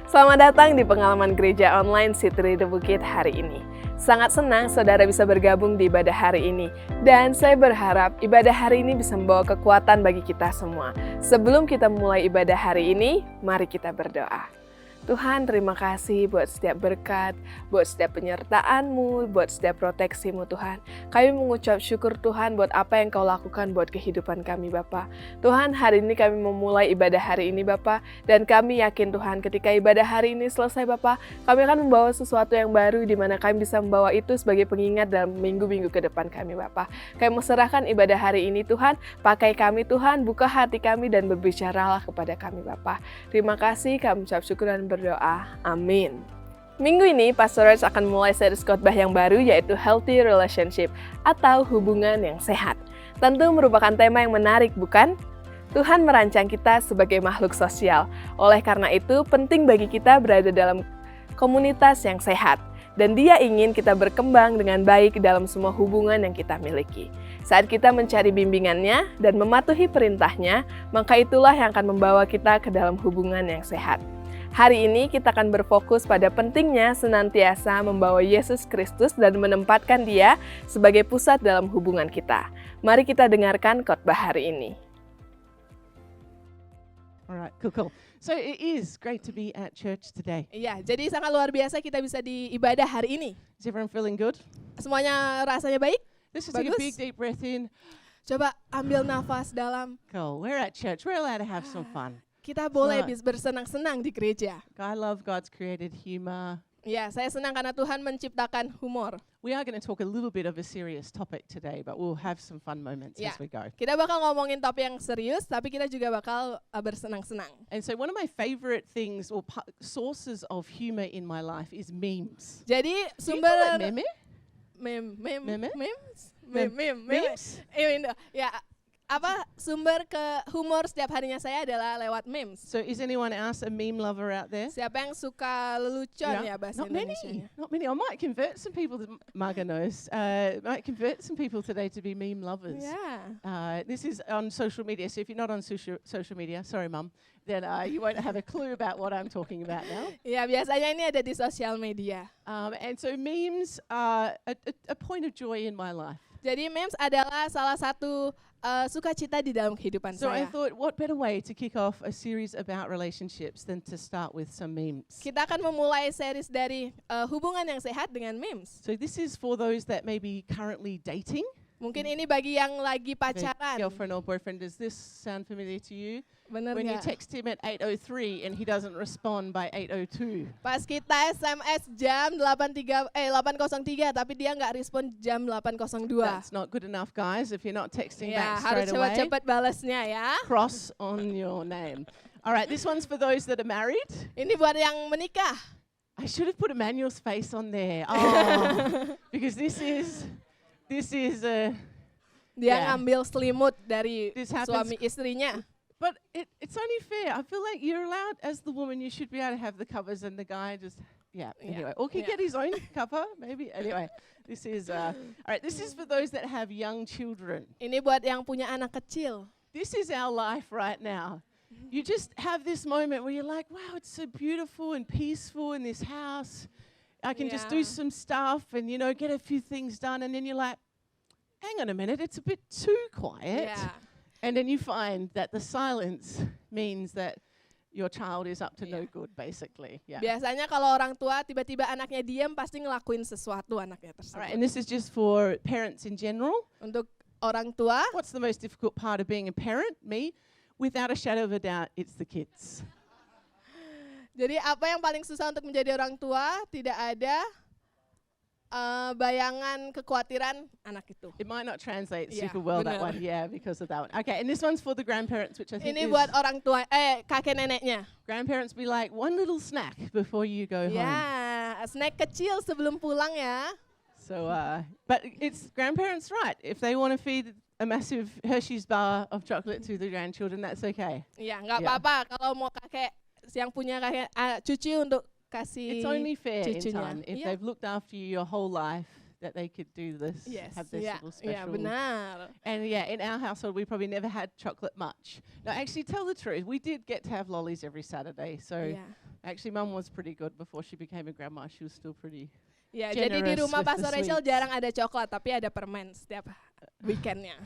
Selamat datang di pengalaman gereja online City The Bukit hari ini. Sangat senang saudara bisa bergabung di ibadah hari ini. Dan saya berharap ibadah hari ini bisa membawa kekuatan bagi kita semua. Sebelum kita mulai ibadah hari ini, mari kita berdoa. Tuhan, terima kasih buat setiap berkat, buat setiap penyertaan-Mu, buat setiap proteksi-Mu Tuhan. Kami mengucap syukur Tuhan buat apa yang Kau lakukan buat kehidupan kami Bapa. Tuhan, hari ini kami memulai ibadah hari ini Bapa, dan kami yakin Tuhan ketika ibadah hari ini selesai Bapa, kami akan membawa sesuatu yang baru di mana kami bisa membawa itu sebagai pengingat dalam minggu-minggu ke depan kami Bapa. Kami menserahkan ibadah hari ini Tuhan, pakai kami Tuhan, buka hati kami dan berbicaralah kepada kami Bapa. Terima kasih, kami mengucap syukur dan berdoa. Amin. Minggu ini, Pastor Raj akan mulai series khotbah yang baru yaitu Healthy Relationship atau hubungan yang sehat. Tentu merupakan tema yang menarik, bukan? Tuhan merancang kita sebagai makhluk sosial. Oleh karena itu, penting bagi kita berada dalam komunitas yang sehat. Dan Dia ingin kita berkembang dengan baik dalam semua hubungan yang kita miliki. Saat kita mencari bimbingannya dan mematuhi perintahnya, maka itulah yang akan membawa kita ke dalam hubungan yang sehat. Hari ini kita akan berfokus pada pentingnya senantiasa membawa Yesus Kristus dan menempatkan Dia sebagai pusat dalam hubungan kita. Mari kita dengarkan khotbah hari ini. Alright, cool. So it is great to be at church today. Iya, jadi sangat luar biasa kita bisa di ibadah hari ini. Is everyone feeling good? Semuanya rasanya baik? Let's just take a big deep breath in. Coba ambil nafas dalam. Cool. We're at church. We're allowed to have some fun. Kita boleh Right. bersenang-senang di gereja. I love God's created humor. Ya, saya senang karena Tuhan menciptakan humor. We are going to talk a little bit of a serious topic today, but we'll have some fun moments Yeah. as we go. Kita bakal ngomongin topik yang serius, tapi kita juga bakal bersenang-senang. And so one of my favorite things or sources of humor in my life is memes. Jadi Do you call it sumber meme? memes. Ya, apa sumber ke humor setiap harinya saya adalah lewat memes. So is anyone else a meme lover out there? Siapa yang suka lelucon ya bahasa Not many. Indonesianya? Not many. I might convert some people to Marga knows. Might convert some people today to be meme lovers. Ya. This is on social media. So if you're not on social media, sorry, Mum, then you won't have a clue about what I'm talking about now. Ya, biasanya ini ada di sosial media. And so memes are a point of joy in my life. Jadi memes adalah salah satu sukacita di dalam kehidupan So I saya. thought, what better way to kick off a series about relationships than to start with some memes? Kita akan memulai series dari hubungan yang sehat dengan memes. So this is for those that may be currently dating. Mungkin ini bagi yang lagi Their pacaran. girlfriend or boyfriend. Does this sound familiar to you? Bener When you nggak? text him at 8:03 and he doesn't respond by 8:02. Pas kita SMS jam 8.03 tapi dia nggak respon jam 8.02. That's not good enough, guys. If you're not texting Ya, back harus straight away, cepat-cepat balasnya ya. cross on your name. All right, this one's for those that are married. Ini buat yang menikah. I should have put Emmanuel's face on there. Oh, because this is a. Dia Yeah. ngambil selimut dari This happens- suami istrinya. But it's only fair. I feel like you're allowed, as the woman, you should be able to have the covers, and the guy just. Yeah. Anyway, or he Yeah. get his own cover, maybe. Anyway, this is all right. This is for those that have young children. Ini buat yang punya anak kecil. This is our life right now. You just have this moment where you're like, wow, it's so beautiful and peaceful in this house. I can just do Yeah. some stuff and, get a few things done. And then you're like, hang on a minute, it's a bit too quiet. Ya. And then you find that the silence means that your child is up to no good, basically. Yeah. Biasanya kalau orang tua tiba-tiba anaknya diam pasti ngelakuin sesuatu anaknya All tersebut. right, and this is just for parents in general. Untuk orang tua, What's the most difficult part of being a parent? Me? Without a shadow of a doubt, it's the kids. jadi apa yang paling susah untuk menjadi orang tua? Tidak ada bayangan kekhawatiran anak itu. It might not translate Yeah, super well, that benar. one. Yeah, because of that one. Okay, and this one's for the grandparents, which I think Ini is buat orang tua, kakek neneknya. grandparents be like, one little snack before you go home. Ya, snack kecil sebelum pulang ya. So, but it's grandparents' right. If they want to feed a massive Hershey's bar of chocolate to the grandchildren, that's okay. Ya, nggak Yeah. apa-apa kalau mau kakek yang punya kakek cucu untuk kasih. It's only fair in cucunya. time. If Yeah. they've looked after you your whole life, that they could do this, Yes, have this ya, little ya special. benar. And yeah, in our household, we probably never had chocolate much. No, actually, tell the truth. We did get to have lollies every Saturday. So Ya. Actually, Mum was pretty good before she became a grandma. She was still pretty. Ya, jadi di Generous rumah with the Pastor Rachel sweets. jarang ada coklat, tapi ada permen setiap weekendnya.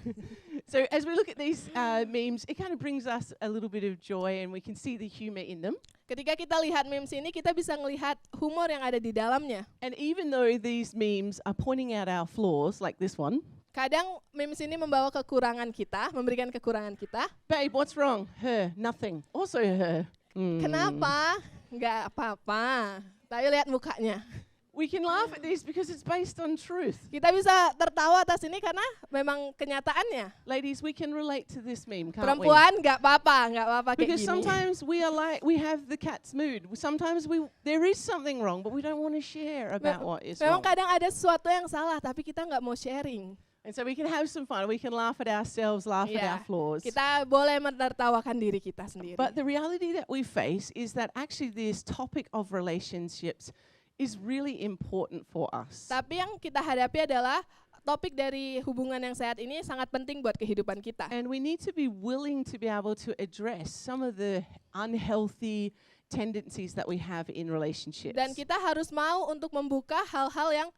So as we look at these memes, it kind of brings us a little bit of joy, and we can see the humor in them. Ketika kita lihat memes ini, kita bisa melihat humor yang ada di dalamnya. And even though these memes are pointing out our flaws, like this one, Kadang memes ini membawa kekurangan kita, memberikan kekurangan kita. babe, what's wrong? Her, nothing. Also her. Kenapa? Nggak apa-apa. Tapi lihat mukanya. We can laugh at this because it's based on truth. Kita bisa tertawa atas ini karena memang kenyataannya. Ladies, we can relate to this meme, can't we? Perempuan nggak apa-apa kayak Because gini. sometimes we are like, we have the cat's mood. Sometimes there is something wrong, but we don't want to share about what is Memang wrong. kadang ada sesuatu yang salah, tapi kita nggak mau sharing. And so we can have some fun. We can laugh at ourselves, laugh at our Yeah. flaws. Kita boleh menertawakan diri kita sendiri. But the reality that we face is that actually this topic of relationships is really important for us. Tapi yang kita hadapi adalah topik dari hubungan yang sehat ini sangat penting buat kehidupan kita. And we need to be willing to be able to address some of the unhealthy tendencies that we have in relationships. Dan kita harus mau untuk membuka hal-hal yang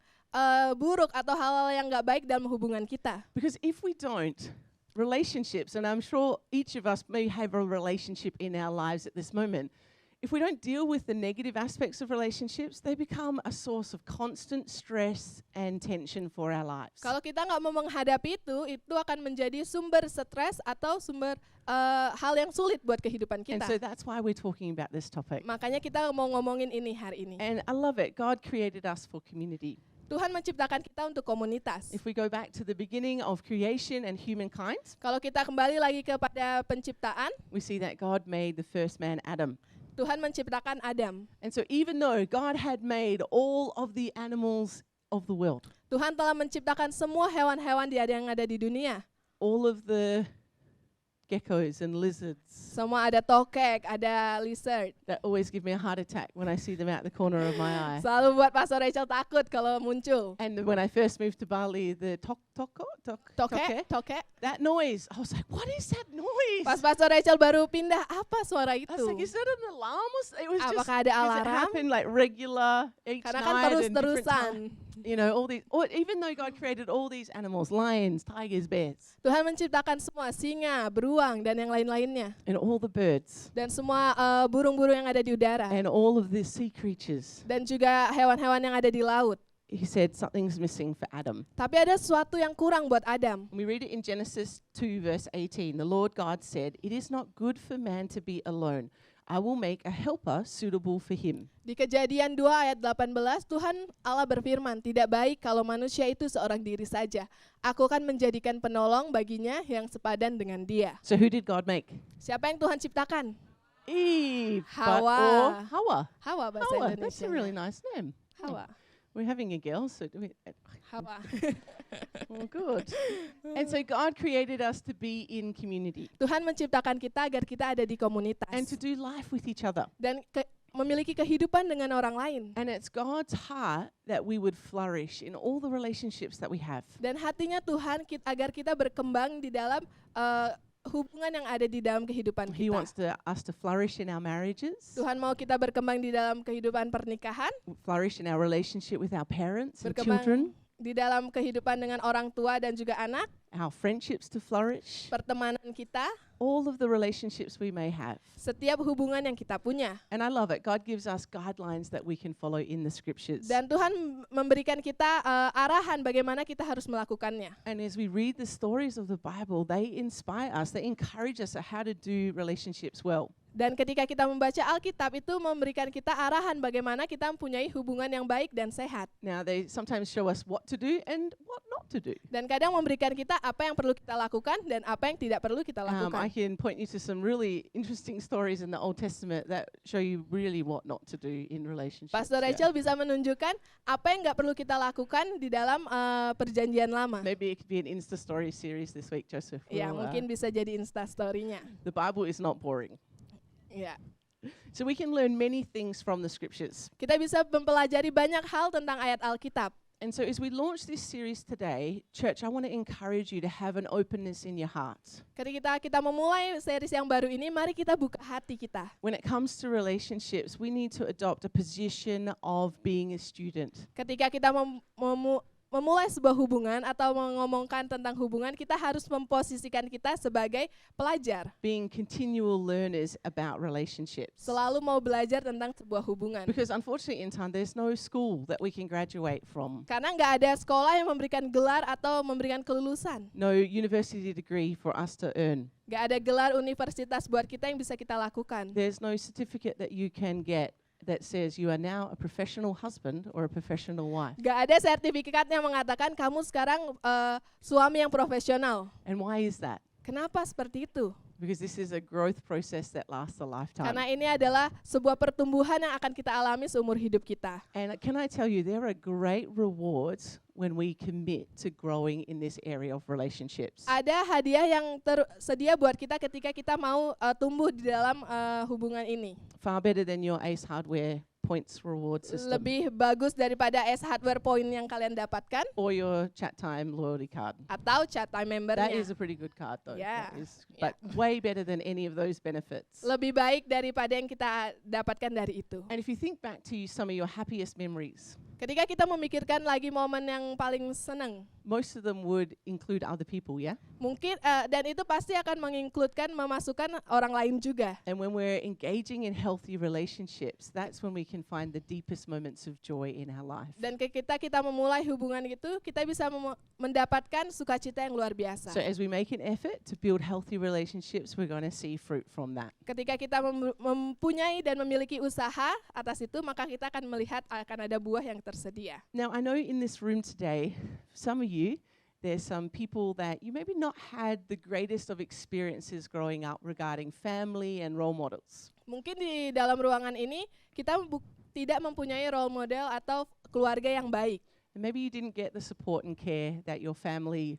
buruk atau hal-hal yang nggak baik dalam hubungan kita. Because if we don't, relationships, and I'm sure each of us may have a relationship in our lives at this moment, if we don't deal with the negative aspects of relationships, they become a source of constant stress and tension for our lives. Kalau kita nggak mau menghadapi itu akan menjadi sumber stres atau sumber hal yang sulit buat kehidupan And kita. so that's why we're talking about this topic. Makanya kita mau ngomongin ini hari ini. And I love it. God created us for community. Tuhan menciptakan kita untuk komunitas. If we go back to the beginning of creation and humankind, Kalau kita kembali lagi kepada penciptaan, we see that God made the first man, Adam. Tuhan menciptakan Adam. And so even though God had made all of the animals of the world, Tuhan telah menciptakan semua hewan-hewan yang ada di dunia. all of the geckos and lizards Semua ada tokek, ada lizard. that always give me a heart attack when I see them out the corner of my eye. Selalu buat Pastor Rachel takut kalau muncul. And when I first moved to Bali, the Tokek. that noise, I was like, what is that noise? Pas Pastor Rachel baru pindah, apa suara I was like, itu? is that an alarm? It was just, Apakah ada because it alarm? happened like regular each Karena kan night and different terus-terusan. time. You know, all these, even though God created all these animals, lions, tigers, bears, Tuhan menciptakan semua singa, beruang, dan yang lain-lainnya. and all the birds, Dan semua burung-burung yang ada di udara. and all of the sea creatures, Dan juga hewan-hewan yang ada di laut. he said something's missing for Adam. Tapi ada sesuatu yang kurang buat Adam. We read it in Genesis 2, verse 18. The Lord God said, "It is not good for man to be alone. I will make a helper suitable for him." Di Kejadian 2 ayat 18, Tuhan Allah berfirman, tidak baik kalau manusia itu seorang diri saja. Aku akan menjadikan penolong baginya yang sepadan dengan dia. So who did God make? Siapa yang Tuhan ciptakan? Eve. Hawa. Hawa. Hawa bahasa Hawa. Indonesia. That's a really nice name. Hawa. We're having a girl, so do we, Hawa. well, good. And so God created us to be in community Tuhan menciptakan kita agar kita ada di komunitas and to do life with each other. dan memiliki kehidupan dengan orang lain. And it's God's heart that we would flourish in all the relationships that we have. Dan hatinya Tuhan agar kita berkembang di dalam hubungan yang ada di dalam kehidupan He kita. wants us to flourish in our marriages, Tuhan mau kita berkembang di dalam kehidupan pernikahan, flourish in our relationship with our parents and berkembang children, di dalam kehidupan dengan orang tua dan juga anak, our friendships to flourish, pertemanan kita, all of the relationships we may have. setiap hubungan yang kita punya. And I love it. God gives us guidelines that we can follow in the scriptures. Dan Tuhan memberikan kita arahan bagaimana kita harus melakukannya. And as we read the stories of the Bible, they inspire us, they encourage us on how to do relationships well. Dan ketika kita membaca Alkitab itu memberikan kita arahan bagaimana kita mempunyai hubungan yang baik dan sehat. Now, they sometimes show us what to do and what not to do. Dan kadang memberikan kita apa yang perlu kita lakukan dan apa yang tidak perlu kita I lakukan. can point you to some really interesting stories in the Old Testament that show you really what not to do in relationships. Pastor Yeah. Rachel bisa menunjukkan apa yang nggak perlu kita lakukan di dalam perjanjian lama. Maybe it could be an Insta story series this week, Joseph. Ya, We'll, mungkin bisa jadi Instastory-nya. the Bible is not boring. Ya. So we can learn many things from the scriptures. Kita bisa mempelajari banyak hal tentang ayat Alkitab. And so as we launch this series today, church, I want to encourage you to have an openness in your heart. Ketika kita memulai series yang baru ini, mari kita buka hati kita. When it comes to relationships, we need to adopt a position of being a student. Ketika kita memulai sebuah hubungan atau mengomongkan tentang hubungan, kita harus memposisikan kita sebagai pelajar. Being continual learners about relationships. Selalu mau belajar tentang sebuah hubungan. Because unfortunately in time, there's no school that we can graduate from. Karena nggak ada sekolah yang memberikan gelar atau memberikan kelulusan. No university degree for us to earn. Nggak ada gelar universitas buat kita yang bisa kita lakukan. There's no certificate that you can get that says you are now a professional husband or a professional wife. Nggak ada sertifikat yang mengatakan kamu sekarang suami yang profesional. And why is that? Kenapa seperti itu? Because this is a growth process that lasts a lifetime. Karena ini adalah sebuah pertumbuhan yang akan kita alami seumur hidup kita. And can I tell you, there are great rewards when we commit to growing in this area of relationships. Ada hadiah yang tersedia buat kita ketika kita mau tumbuh di dalam hubungan ini. Far better than your Ace Hardware points reward system. Lebih bagus daripada S Hardware Point yang kalian dapatkan. Or your Chat Time loyalty card. Atau Chat Time membernya. That is a pretty good card though. Yeah. That is, but way better than any of those benefits. Lebih baik daripada yang kita dapatkan dari itu. And if you think back to some of your happiest memories, Ketika kita memikirkan lagi momen yang paling senang, most of them would include other people, yeah? mungkin dan itu pasti akan menginkludkan memasukkan orang lain juga. And when we're engaging in healthy relationships, that's when we can find the deepest moments of joy in our life. Dan ketika kita memulai hubungan itu, kita bisa mendapatkan sukacita yang luar biasa. So as we make an effort to build healthy relationships, we're going to see fruit from that. Ketika kita mempunyai dan memiliki usaha atas itu, maka kita akan melihat akan ada buah yang tersedia. Now, I know in this room today, some of you, there's some people that you maybe not had the greatest of experiences growing up regarding family and role models. Mungkin di dalam ruangan ini, kita tidak mempunyai role model atau keluarga yang baik. And maybe you didn't get the support and care that your family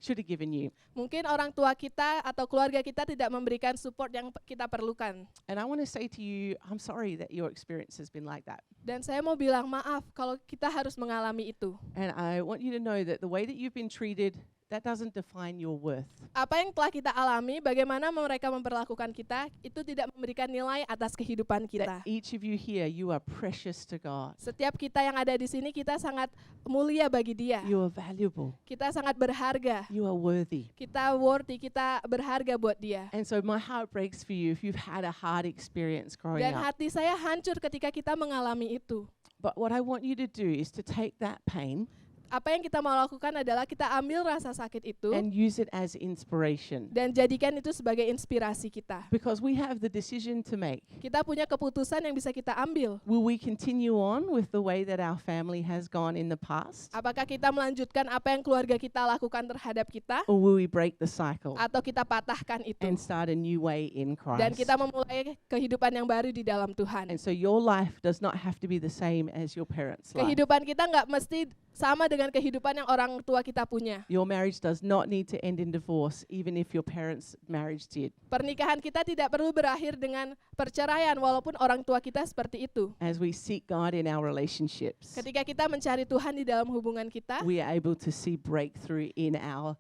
should have given you. Mungkin orang tua kita atau keluarga kita tidak memberikan support yang kita perlukan. And I want to say to you, I'm sorry that your experience has been like that. Dan saya mau bilang maaf kalau kita harus mengalami itu. And I want you to know that the way that you've been treated, that doesn't define your worth. Apa yang telah kita alami, bagaimana mereka memperlakukan kita, itu tidak memberikan nilai atas kehidupan kita. That each of you here, you are precious to God. Setiap kita yang ada di sini, kita sangat mulia bagi Dia. You are valuable. Kita sangat berharga. You are worthy. Kita worthy, kita berharga buat Dia. And so my heart breaks for you if you've had a hard experience growing Dan up. hati saya hancur ketika kita mengalami itu. But what I want you to do is to take that pain Apa yang kita mau lakukan adalah kita ambil rasa sakit itu and use it as inspiration. dan jadikan itu sebagai inspirasi kita. Because we have the decision to make. Kita punya keputusan yang bisa kita ambil. Will we continue on with the way that our family has gone in the past? Apakah kita melanjutkan apa yang keluarga kita lakukan terhadap kita, Or will we break the cycle atau kita patahkan itu and start a new way in dan Christ? kita memulai kehidupan yang baru di dalam Tuhan. And so your life does not have to be the same as your parents' life. Kehidupan kita nggak mesti sama dengan kehidupan yang orang tua kita punya. Your marriage does not need to end in divorce, even if your parents' marriage did. Pernikahan kita tidak perlu berakhir dengan perceraian walaupun orang tua kita seperti itu. As we seek God in our relationships, Ketika kita mencari Tuhan di dalam hubungan kita, we are able to see breakthrough in our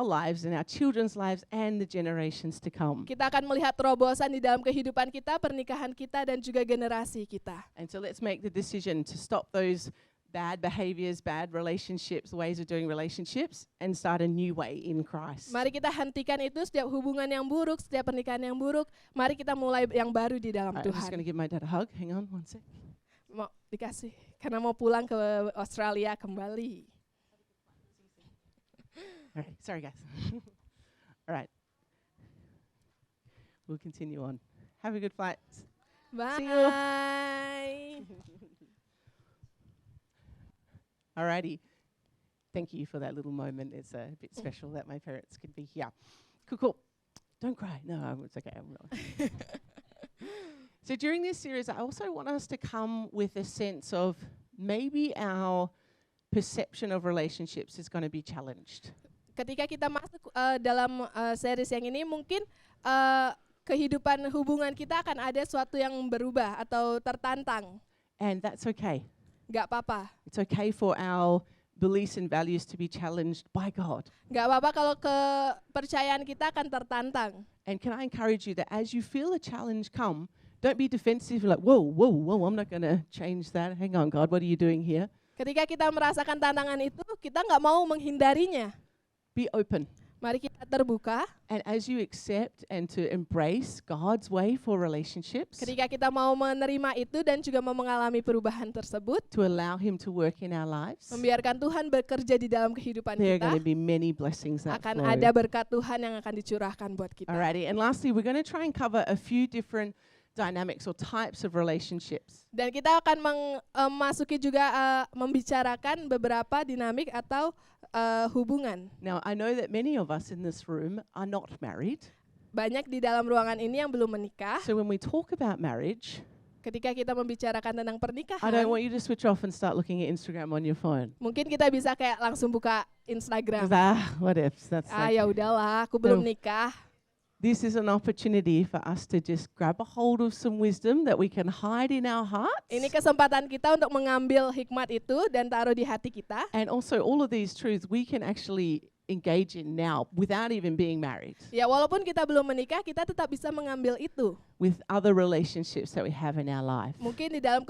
lives and our children's lives and the generations to come. kita akan melihat terobosan di dalam kehidupan kita, pernikahan kita, dan juga generasi kita. And so let's make the decision to stop those bad behaviors, bad relationships, ways of doing relationships, and start a new way in Christ. Mari kita hentikan itu, setiap hubungan yang buruk, setiap pernikahan yang buruk. Mari kita mulai yang baru di dalam All right, I'm just going Tuhan. to give my dad a hug. Hang on one sec. Mau dikasih, karena mau pulang ke Australia kembali. All right, sorry guys. All right. We'll continue on. Have a good flight. See you. Bye. Alrighty. Thank you for that little moment. It's a bit special that my parents could be here. Cool. Don't cry. No, it's okay. I'm not. So during this series, I also want us to come with a sense of maybe our perception of relationships is going to be challenged. Ketika kita masuk dalam series yang ini, mungkin kehidupan hubungan kita akan ada sesuatu yang berubah atau tertantang. And that's okay. Nggak apa-apa. It's okay for our beliefs and values to be challenged by God. Nggak apa-apa kalau kepercayaan kita akan tertantang. And can I encourage you that as you feel a challenge come, don't be defensive like, whoa, I'm not going to change that. Hang on, God, what are you doing here? Ketika kita merasakan tantangan itu, kita nggak mau menghindarinya. Be open. Mari kita terbuka. And as you accept and to embrace God's way for relationships, Ketika kita mau menerima itu dan juga mau mengalami perubahan tersebut, to allow Him to work in our lives, membiarkan Tuhan bekerja di dalam kehidupan there are kita, going to be many blessings that akan flow. ada berkat Tuhan yang akan dicurahkan buat kita. Alrighty, and lastly, we're going to try and cover a few different dynamics or types of relationships. Dan kita akan memasuki juga membicarakan beberapa dinamik atau hubungan. Now, I know that many of us in this room are not married. Banyak di dalam ruangan ini yang belum menikah. So when we talk about marriage, Ketika kita membicarakan tentang I pernikahan, don't want you to switch off and start looking at Instagram on your phone. mungkin kita bisa kayak langsung buka Instagram. What ifs? That's like, Ya udahlah, aku belum nikah. this is an opportunity for us to just grab a hold of some wisdom that we can hide in our hearts. Ini kesempatan kita untuk mengambil hikmat itu dan taruh di hati kita. And also all of these truths we can actually engage in now without even being married, Ya walaupun kita belum menikah, kita tetap bisa mengambil itu. with other relationships that we have in our life. Mungkin di dalam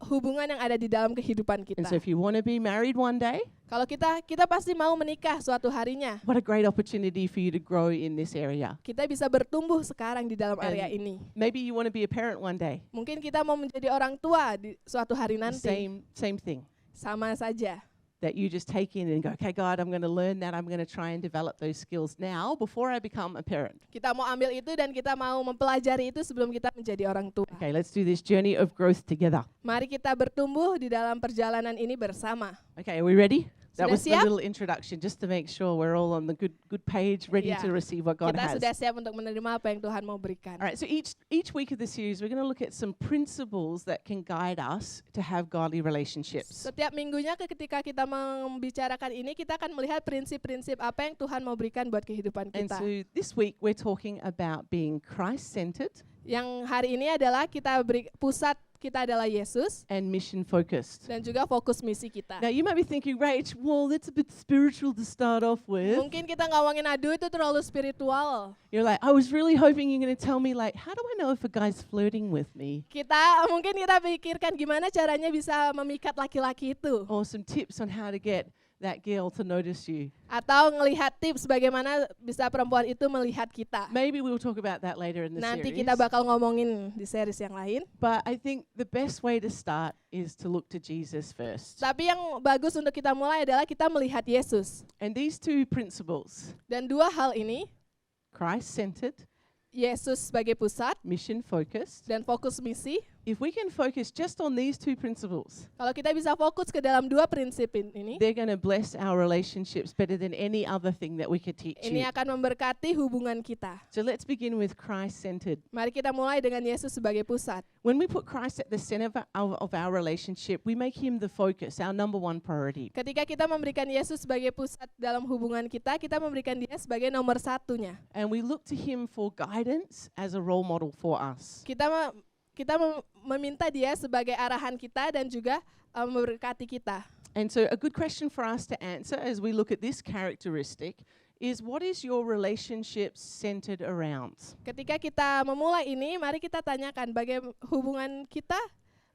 hubungan yang ada di dalam kehidupan And so kita. if you want to be married one day, Kalau kita pasti mau menikah suatu harinya. what a great opportunity for you to grow in this area. Kita bisa bertumbuh sekarang di dalam area And ini. Maybe you want to be a parent one day. Mungkin kita mau menjadi orang tua di suatu hari The nanti. same thing. Sama saja. That you just take in and go, okay, God, I'm going to learn that. I'm going to try and develop those skills now before I become a parent. Kita mau ambil itu dan kita mau mempelajari itu sebelum kita menjadi orang tua. Okay, let's do this journey of growth together. Mari kita bertumbuh di dalam perjalanan ini bersama. Okay, are we ready? That Sudah was the siap? little introduction just to make sure we're all on the good page, ready Yeah. to receive what God Kita has. sudah siap untuk menerima apa yang Tuhan mau berikan. All right, so each week of the series, we're going to look at some principles that can guide us to have godly relationships. Setiap minggunya ketika kita membicarakan ini, kita akan melihat prinsip-prinsip apa yang Tuhan mau berikan buat kehidupan And kita. so this week, we're talking about being Christ-centered Yang hari ini adalah pusat kita adalah Yesus and mission-focused. dan juga fokus misi kita. Now, you might be thinking, Rach, well, that's a bit spiritual to start off with. Mungkin kita ngomongin aduh itu terlalu spiritual. You're like, I was really hoping you're going to tell me, like, how do I know if a guy's flirting with me? Mungkin kita pikirkan gimana caranya bisa memikat laki-laki itu. Or some tips on how to get that girl to notice you. Atau ngelihat tips bagaimana bisa perempuan itu melihat kita. Maybe we'll talk about that later in the Nanti series. kita bakal ngomongin di series yang lain. But I think the best way to start is to look to Jesus first. Tapi yang bagus untuk kita mulai adalah kita melihat Yesus. And these two principles, Dan dua hal ini, Christ-centered, Yesus sebagai pusat mission-focused, dan fokus misi. if we can focus just on these two principles, Kalau kita bisa fokus ke dalam dua prinsip ini, they're going to bless our relationships better than any other thing that we could teach ini you. akan memberkati hubungan kita. So let's begin with Christ-centered. Mari kita mulai dengan Yesus sebagai pusat. When we put Christ at the center of our relationship, we make him the focus, our number one priority. Ketika kita memberikan Yesus sebagai pusat dalam hubungan kita memberikan dia sebagai nomor satunya. And we look to him for guidance as a role model for us. Kita meminta dia sebagai arahan kita dan juga memberkati kita. And so a good question for us to answer as we look at this characteristic is, what is your relationship centered around? Ketika kita memulai ini, mari kita tanyakan bagaimana hubungan kita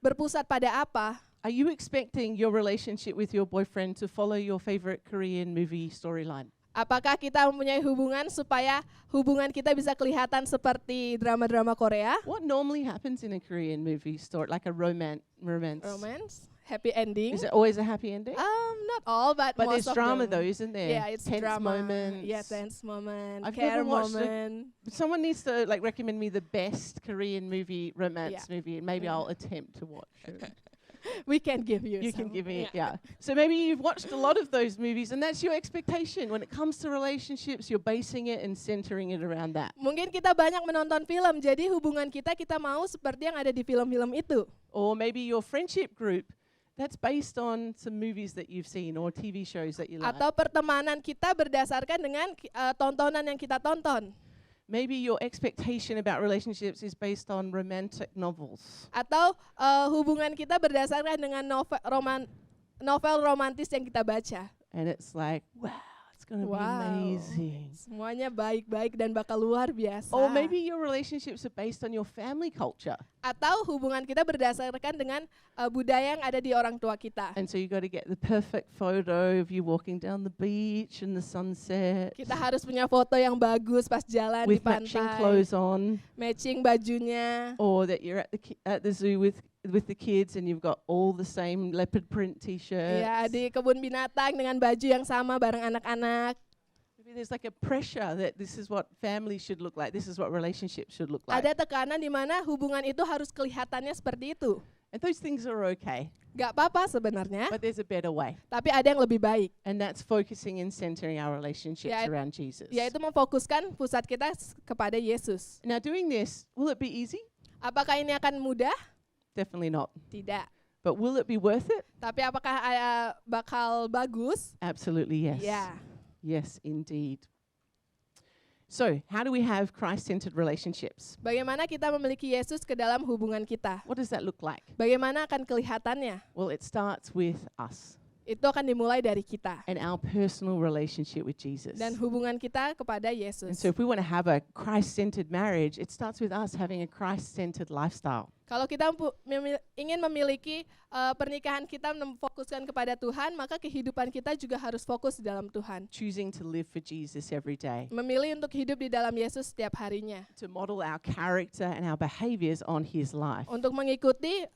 berpusat pada apa? Are you expecting your relationship with your boyfriend to follow your favorite Korean movie storyline? Apakah kita mempunyai hubungan supaya hubungan kita bisa kelihatan seperti drama-drama Korea? What normally happens in a Korean movie story, like a romance? Romance, happy ending. Is it always a happy ending? Not all, but But most there's of drama them. though, isn't there? Yeah, it's Tense drama. moments. Yeah, tense moment, I've care never watched it. moment. Someone needs to like recommend me the best Korean movie, romance movie, and maybe Yeah. I'll attempt to watch it. We can give you. You can some. give me, yeah. So maybe you've watched a lot of those movies, and that's your expectation. When it comes to relationships, you're basing it and centering it around that. Mungkin kita banyak menonton film, jadi hubungan kita mau seperti yang ada di film-film itu. Or maybe your friendship group, that's based on some movies that you've seen or TV shows that you like. Atau pertemanan kita berdasarkan dengan tontonan yang kita tonton. Maybe your expectation about relationships is based on romantic novels. Atau hubungan kita berdasarkan dengan novel romantis yang kita baca. And it's like, wow, it's going to be amazing. Semuanya baik-baik dan bakal luar biasa. Or maybe your relationships are based on your family culture. Atau hubungan kita berdasarkan dengan budaya yang ada di orang tua kita. And so you got to get the perfect photo of you walking down the beach in the sunset. Kita harus punya foto yang bagus pas jalan di With matching pantai. clothes on. Matching bajunya. Or that you're at the zoo with the kids and you've got all the same leopard print t-shirts. Ya, di kebun binatang dengan baju yang sama bareng anak-anak. Maybe there's like a pressure that this is what family should look like. This is what relationships should look like. Ada tekanan di mana hubungan itu harus kelihatannya seperti itu. And those things are okay, Gak apa-apa sebenarnya, but there's a better way. tapi ada yang lebih baik, And that's focusing and centering our relationships Yeah, around Jesus. yaitu memfokuskan pusat kita kepada Yesus. Now doing this, will it be easy? Apakah ini akan mudah? Definitely not. Tidak. But will it be worth it? Tapi apakah bakal bagus? Absolutely yes. Ya. Yes, indeed. So, how do we have Christ-centered relationships? Bagaimana kita memiliki Yesus ke dalam hubungan kita? What does that look like? Bagaimana akan kelihatannya? Well, it starts with us Itu akan dimulai dari kita and our personal relationship with Jesus. dan hubungan kita kepada And Yesus. so if we want to have a Christ-centered marriage, it starts with us having a Christ-centered lifestyle. Kalau kita ingin memiliki pernikahan kita memfokuskan kepada Tuhan, maka kehidupan kita juga harus fokus di dalam Tuhan. Choosing to live for Jesus every day. Memilih untuk hidup di dalam Yesus setiap harinya. To model our character and our behaviors on his life. Untuk mengikuti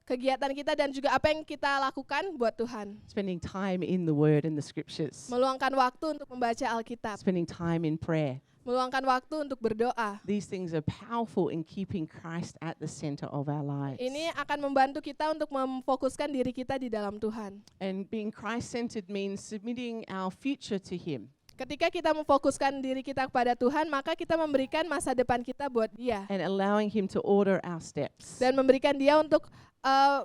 kegiatan kita dan juga apa yang kita lakukan buat Tuhan. Spending time in the Word and the Scriptures. Meluangkan waktu untuk membaca Alkitab. Spending time in prayer. Meluangkan waktu untuk berdoa. These things are powerful in keeping Christ at the center of our lives. Ini akan membantu kita untuk memfokuskan diri kita di dalam Tuhan. And being Christ-centered means submitting our future to Him. Ketika kita memfokuskan diri kita kepada Tuhan, maka kita memberikan masa depan kita buat Dia. And allowing Him to order our steps. Dan memberikan Dia untuk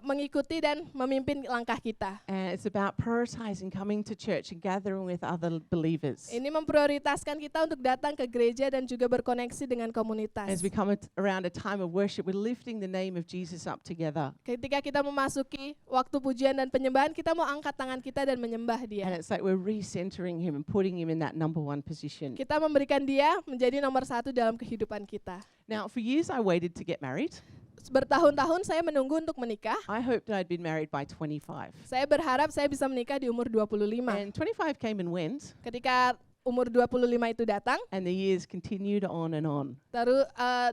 mengikuti dan memimpin langkah kita. And it's about prioritizing coming to church and gathering with other believers. Ini memprioritaskan kita untuk datang ke gereja dan juga berkoneksi dengan komunitas. As we come around a time of worship, we're lifting the name of Jesus up together. Ketika kita memasuki waktu pujian dan penyembahan, kita mau angkat tangan kita dan menyembah And Dia. it's like we're recentering Him and putting Him in that number one position. Kita memberikan Dia menjadi nomor 1 dalam kehidupan kita. Now, for years I waited to get married. Bertahun-tahun saya menunggu untuk menikah. I hoped I'd been married by 25. Saya berharap saya bisa menikah di umur 25. And 25 came and went, Ketika umur 25 itu datang, and the years continued on and on.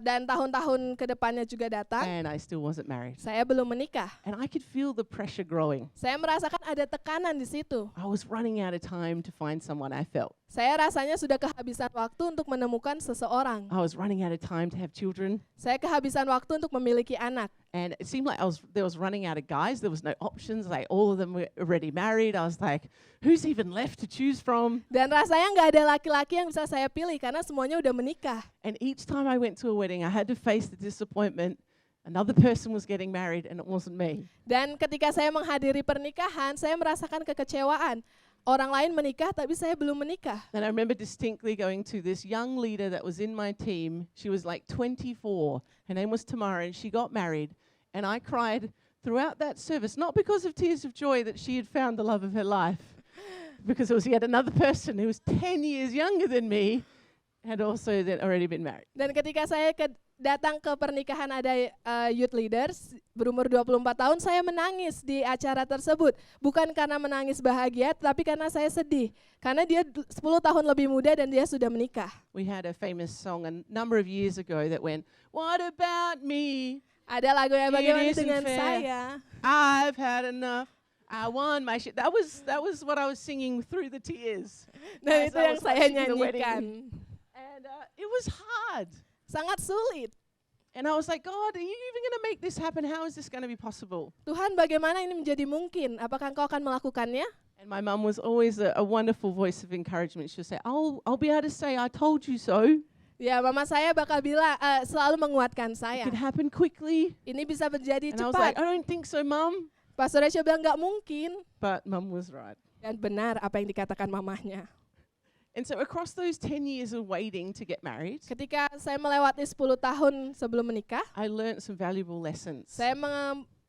dan tahun-tahun ke depannya juga datang, And I still wasn't married. saya belum menikah. And I could feel the pressure growing. Saya merasakan ada tekanan di situ. I was running out of time to find someone, I felt. Saya rasanya sudah kehabisan waktu untuk menemukan seseorang. I was running out of time to have children. Saya kehabisan waktu untuk memiliki anak. And it seemed like there was running out of guys. There was no options. Like all of them were already married. I was like, who's even left to choose from? Dan rasanya nggak ada laki-laki yang bisa saya pilih karena semuanya udah menikah. And each time I went to a wedding, I had to face the disappointment. Another person was getting married and it wasn't me. Dan ketika saya menghadiri pernikahan, saya merasakan kekecewaan. Orang lain menikah tapi saya belum menikah. And I remember distinctly going to this young leader that was in my team. She was like 24. Her name was Tamara, and she got married. And I cried throughout that service, not because of tears of joy that she had found the love of her life, because it was yet another person who was 10 years younger than me, had also then already been married. Dan ketika saya datang ke pernikahan ada youth leaders berumur 24 tahun, saya menangis di acara tersebut. Bukan karena menangis bahagia, tapi karena saya sedih. Karena dia 10 tahun lebih muda dan dia sudah menikah. We had a famous song a number of years ago that went, "What about me? Ada lagu yang It bagaimana isn't dengan fair. saya? I've had enough. I won my shit." That was what I was singing through the tears. Dan As itu I yang was saya watching the wedding. nyanyikan. And it was hard. Sangat sulit. And I was like, God, are you even going to make this happen? How is this going to be possible? Tuhan, bagaimana ini menjadi mungkin? Apakah engkau akan melakukannya? And my mum was always a wonderful voice of encouragement. She'll say, I'll be able to say, I told you so. Ya, mama saya bakal bilang selalu menguatkan It saya. could happen quickly. Ini bisa terjadi And I was like, cepat. I don't think so, Mum. Pastor Resha bilang nggak mungkin. But Mum was right. Dan benar apa yang dikatakan mamahnya. And so across those 10 years of waiting to get married, Ketika saya melewati 10 tahun sebelum menikah, I learned some valuable lessons. saya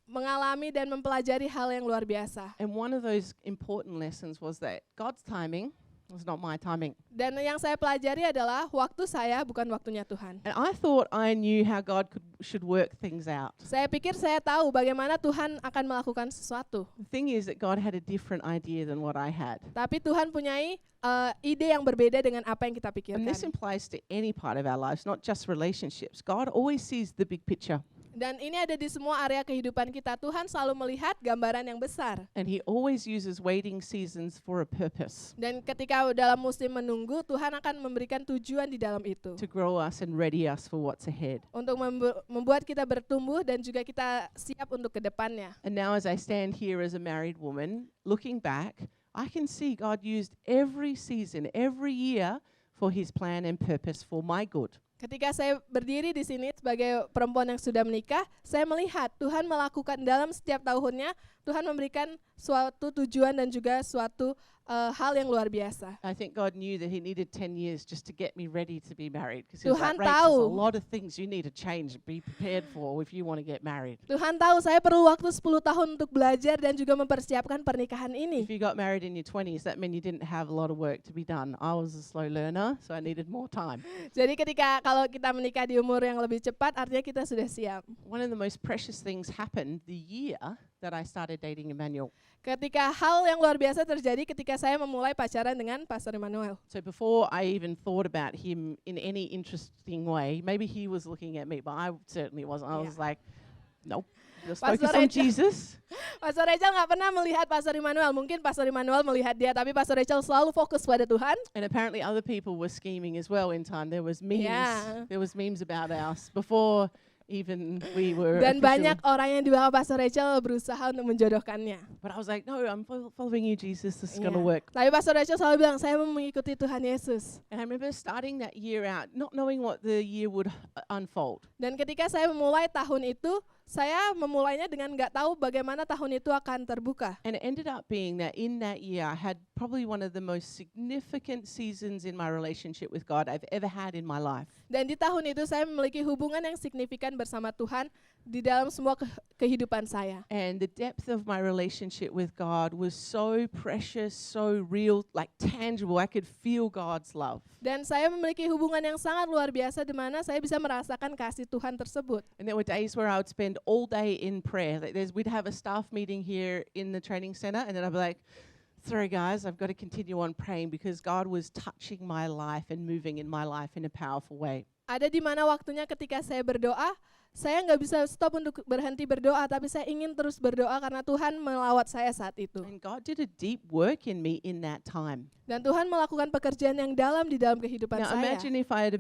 mengalami dan mempelajari hal yang luar biasa. And one of those important lessons was that God's timing was not my timing. Dan yang saya pelajari adalah waktu saya bukan waktunya Tuhan. And I thought I knew how God should work things out. Saya pikir saya tahu bagaimana Tuhan akan melakukan sesuatu. The thing is that God had a different idea than what I had. Tapi Tuhan punyai ide yang berbeda dengan apa yang kita And this pikirkan. applies to any part of our lives, not just relationships. God always sees the big picture. Dan ini ada di semua area kehidupan kita. Tuhan selalu melihat gambaran yang besar. And he always uses waiting seasons for a purpose, Dan ketika dalam musim menunggu, Tuhan akan memberikan tujuan di dalam itu. to grow us and ready us for what's ahead. Untuk membuat kita bertumbuh dan juga kita siap untuk ke depannya. And now as I stand here as a married woman, looking back, I can see God used every season, every year for his plan and purpose for my good. Ketika saya berdiri di sini sebagai perempuan yang sudah menikah, saya melihat Tuhan melakukan dalam setiap tahunnya, Tuhan memberikan suatu tujuan dan juga suatu hal yang luar biasa. I think God knew that he needed 10 years just to get me ready to be married. Because Tuhan like, Rach, there's a tahu. lot of things you need to change and be prepared for if you want to get married. Tuhan tahu saya perlu waktu 10 tahun untuk belajar dan juga mempersiapkan pernikahan If ini. you got married in your 20s, that meant you didn't have a lot of work to be done. I was a slow learner, so I needed more time. Jadi ketika kalau kita menikah di umur yang lebih cepat, artinya kita sudah siap. One of the most precious things happened the year that I started dating Emmanuel. Ketika hal yang luar biasa terjadi ketika saya memulai pacaran dengan Pastor Emmanuel. So before I even thought about him in any interesting way, maybe he was looking at me, but I certainly wasn't. I was like, nope, just Pastor focus on Rachel. Jesus. Pastor Rachel nggak pernah melihat Pastor Emmanuel. Mungkin Pastor Emmanuel melihat dia, tapi Pastor Rachel selalu fokus pada Tuhan. And apparently other people were scheming as well in time. There was memes. Yeah. There was memes about us before even we were Dan official. banyak orang yang di belakang Pastor Rachel berusaha untuk menjodohkannya. But I was like, no, I'm following you, Jesus. This is going to Iya. work. Tapi Pastor Rachel selalu bilang, saya mau mengikuti Tuhan Yesus. And I remember starting that year out, not knowing what the year would unfold. Dan ketika saya memulai tahun itu, saya memulainya dengan nggak tahu bagaimana tahun itu akan terbuka. And it ended up being that in that year, I had probably one of the most significant seasons in my relationship with God I've ever had in my life. Dan di tahun itu saya memiliki hubungan yang signifikan bersama Tuhan di dalam semua kehidupan saya. And the depth of my relationship with God was so precious, so real, like tangible. I could feel God's love. Dan saya memiliki hubungan yang sangat luar biasa di mana saya bisa merasakan kasih Tuhan tersebut. And there were days where I would spend all day in prayer. Like we'd have a staff meeting here in the training center, and then I'd be like, sorry guys, I've got to continue on praying because God was touching my life and moving in my life in a powerful way. Ada di mana waktunya ketika saya berdoa, saya nggak bisa stop untuk berhenti berdoa, tapi saya ingin terus berdoa karena Tuhan melawat saya saat itu. And God did a deep work in me in that time. Dan Tuhan melakukan pekerjaan yang dalam di dalam kehidupan Now saya. imagine if I had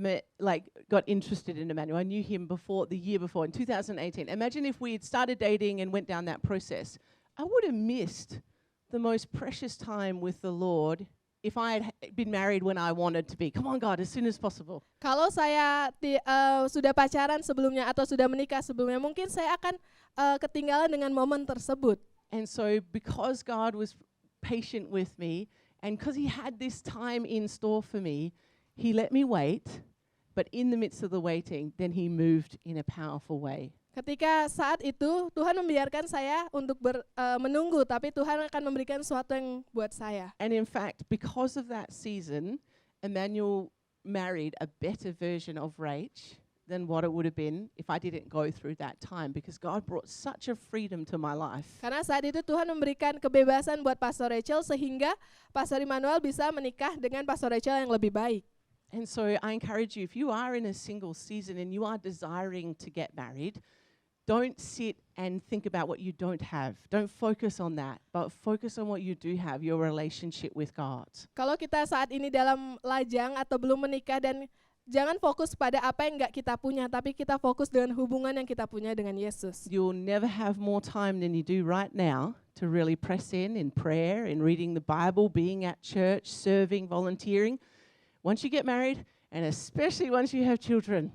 got interested in Emmanuel. I knew him the year before, in 2018. Imagine if we had started dating and went down that process. I would have missed the most precious time with the Lord if I had been married when I wanted to be. Come on, God, as soon as possible. Kalau saya sudah pacaran sebelumnya atau sudah menikah sebelumnya, mungkin saya akan ketinggalan dengan momen tersebut. And so because God was patient with me, and because he had this time in store for me, he let me wait, but in the midst of the waiting, then he moved in a powerful way. Ketika saat itu Tuhan membiarkan saya untuk menunggu, tapi Tuhan akan memberikan sesuatu yang buat saya. And in fact, because of that season, Emmanuel married a better version of Rach than what it would have been if I didn't go through that time, because God brought such a freedom to my life. Karena saat itu Tuhan memberikan kebebasan buat Pastor Rachel sehingga Pastor Emmanuel bisa menikah dengan Pastor Rachel yang lebih baik. And so I encourage you, if you are in a single season and you are desiring to get married, don't sit and think about what you don't have. Don't focus on that, but focus on what you do have, your relationship with God. Kalau kita saat ini dalam lajang atau belum menikah, dan jangan fokus pada apa yang nggak kita punya, tapi kita fokus dengan hubungan yang kita punya dengan Yesus. You'll never have more time than you do right now to really press in prayer, in reading the Bible, being at church, serving, volunteering. Once you get married, and especially once you have children,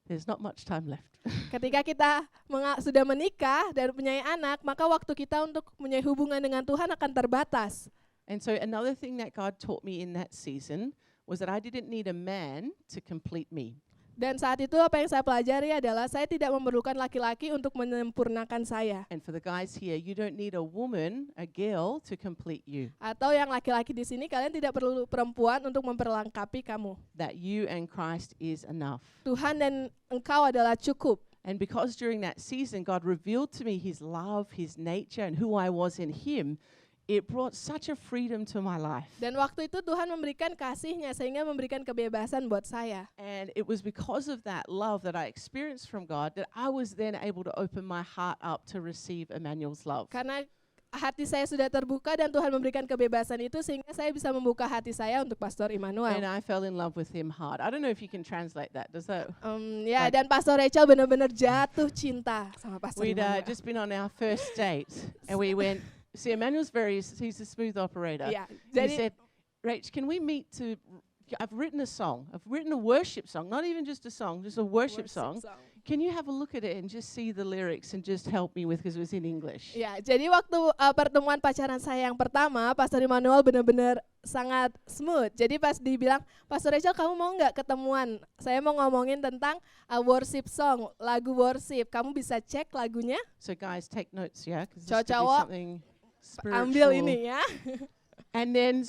there's not much time left. Ketika kita sudah menikah dan punya anak, maka waktu kita untuk punya hubungan dengan Tuhan akan terbatas. And so another thing that God taught me in that season was that I didn't need a man to complete me. Dan saat itu apa yang saya pelajari adalah saya tidak memerlukan laki-laki untuk menyempurnakan saya. And for the guys here, you don't need a woman, a girl, to complete you. Atau yang laki-laki di sini, kalian tidak perlu perempuan untuk memperlengkapi kamu. That you and Christ is enough. Tuhan dan engkau adalah cukup. And because during that season, God revealed to me His love, His nature, and who I was in Him, it brought such a freedom to my life. Dan waktu itu Tuhan memberikan kasih-Nya sehingga memberikan kebebasan buat saya. And it was because of that love that I experienced from God that I was then able to open my heart up to receive Emmanuel's love. Karena hati saya sudah terbuka dan Tuhan memberikan kebebasan itu sehingga saya bisa membuka hati saya untuk Pastor Immanuel. And I fell in love with him hard. I don't know if you can translate that. Does that? Ya, dan Pastor Rachel benar-benar jatuh cinta sama Pastor We'd Immanuel. just been on our first date, and we went. See, Emmanuel's he's a smooth operator. Ya, He jadi said, Rach, can we meet to, I've written a song. I've written a worship song, not even just a song, just a worship song. Can you have a look at it and just see the lyrics and just help me with, because it was in English. Ya, jadi waktu pertemuan pacaran saya yang pertama, Pastor Immanuel benar-benar sangat smooth. Jadi pas dibilang, Pastor Rachel kamu mau nggak ketemuan? Saya mau ngomongin tentang worship song, lagu worship. Kamu bisa cek lagunya, So guys, take notes, yeah? 'Cause this could be Cowok-cowok, something ambil spiritual. ini ya. And then,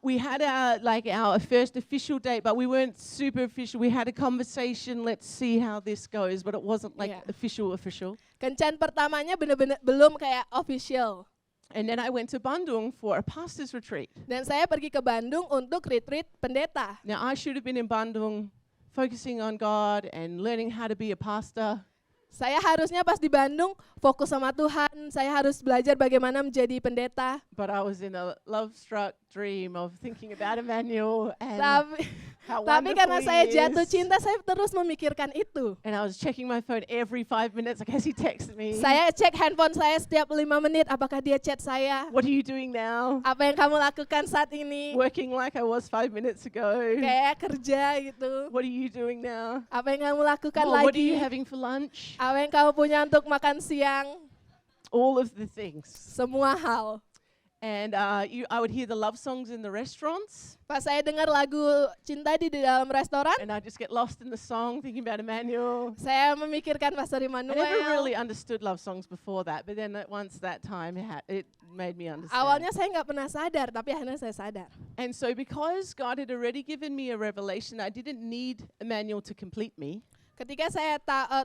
we had our first official date, but we weren't super official. We had a conversation, let's see how this goes, but it wasn't like Yeah. official. Kencan pertamanya benar-benar belum kayak official. And then I went to Bandung for a pastor's retreat. Dan saya pergi ke Bandung untuk retreat pendeta. Now, I should have been in Bandung focusing on God and learning how to be a pastor. Saya harusnya pas di Bandung fokus sama Tuhan. Saya harus belajar bagaimana menjadi pendeta. But I was in a love-struck dream of thinking about Emmanuel and Tapi how Tapi wonderful karena saya he jatuh is. cinta, saya terus memikirkan itu. And I was checking my phone every 5 minutes, like, has he texted me? Saya cek handphone saya setiap 5 menit, apakah dia chat saya? What are you doing now? Apa yang kamu lakukan saat ini? Working like I was 5 minutes ago. Kayak kerja gitu. What are you doing now? Apa yang kamu lakukan Oh, what are you lagi? having for lunch? Apa yang kamu punya untuk makan siang? All of the things. Semua hal. And I would hear the love songs in the restaurants, Pas saya dengar lagu cinta di dalam restoran, and I just get lost in the song, thinking about Emmanuel. saya memikirkan Pastor I never Immanuel. really understood love songs before that, but then once that time, it made me understand. Awalnya saya nggak pernah sadar, tapi akhirnya saya sadar. And so because God had already given me a revelation, I didn't need Emmanuel to complete me. Ketika